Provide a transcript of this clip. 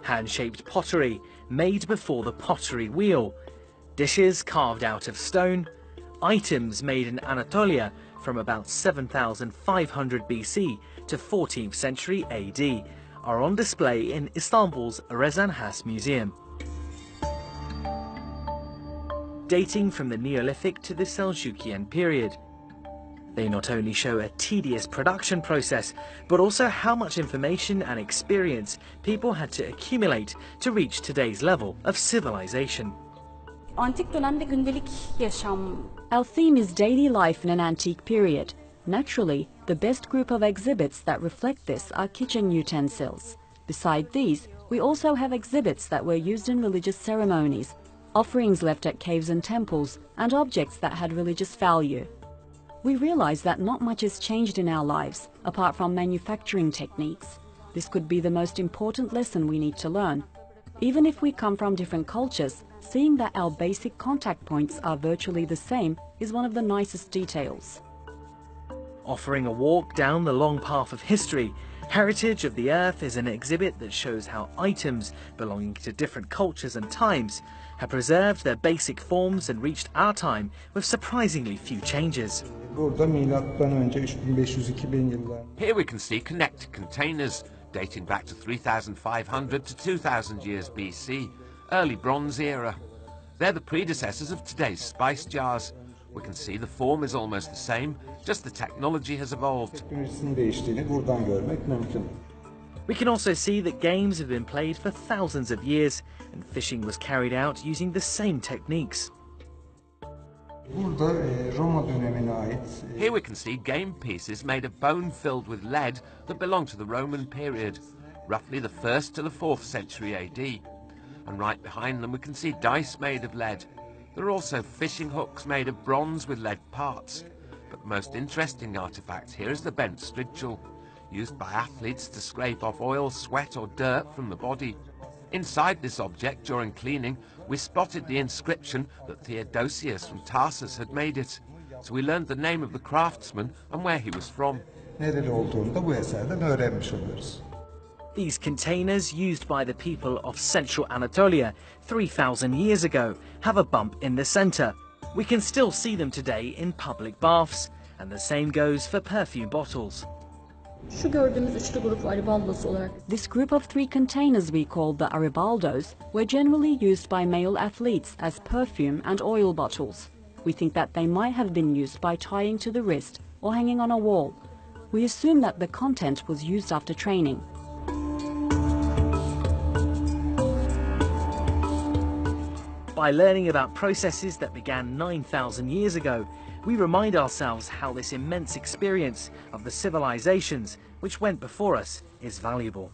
hand-shaped pottery made before the pottery wheel, dishes carved out of stone, items made in Anatolia from about 7,500 BC to 14th century AD are on display in Istanbul's Rezan Has Museum. Dating from the Neolithic to the Seljukian period. They not only show a tedious production process, but also how much information and experience people had to accumulate to reach today's level of civilization. Antik dönemde gündelik yaşam. Our theme is daily life in an antique period. Naturally, the best group of exhibits that reflect this are kitchen utensils. Beside these, we also have exhibits that were used in religious ceremonies, offerings left at caves and temples, and objects that had religious value. We realize that not much has changed in our lives, apart from manufacturing techniques. This could be the most important lesson we need to learn. Even if we come from different cultures, seeing that our basic contact points are virtually the same is one of the nicest details. Offering a walk down the long path of history, Heritage of the Earth is an exhibit that shows how items belonging to different cultures and times have preserved their basic forms and reached our time with surprisingly few changes. Here we can see connected containers dating back to 3,500 to 2,000 years BC, early Bronze era. They're the predecessors of today's spice jars. We can see the form is almost the same, just the technology has evolved. We can also see that games have been played for thousands of years and fishing was carried out using the same techniques. Here we can see game pieces made of bone filled with lead that belong to the Roman period, roughly the 1st to the 4th century AD. And right behind them we can see dice made of lead. There are also fishing hooks made of bronze with lead parts. But the most interesting artifact here is the bent strigil, used by athletes to scrape off oil, sweat or dirt from the body. Inside this object, during cleaning, we spotted the inscription that Theodosius from Tarsus had made it. So we learned the name of the craftsman and where he was from. These containers, used by the people of central Anatolia 3,000 years ago, have a bump in the center. We can still see them today in public baths, and the same goes for perfume bottles. This group of 3 containers we call the Aribaldos were generally used by male athletes as perfume and oil bottles. We think that they might have been used by tying to the wrist or hanging on a wall. We assume that the content was used after training. By learning about processes that began 9,000 years ago, we remind ourselves how this immense experience of the civilizations which went before us is valuable.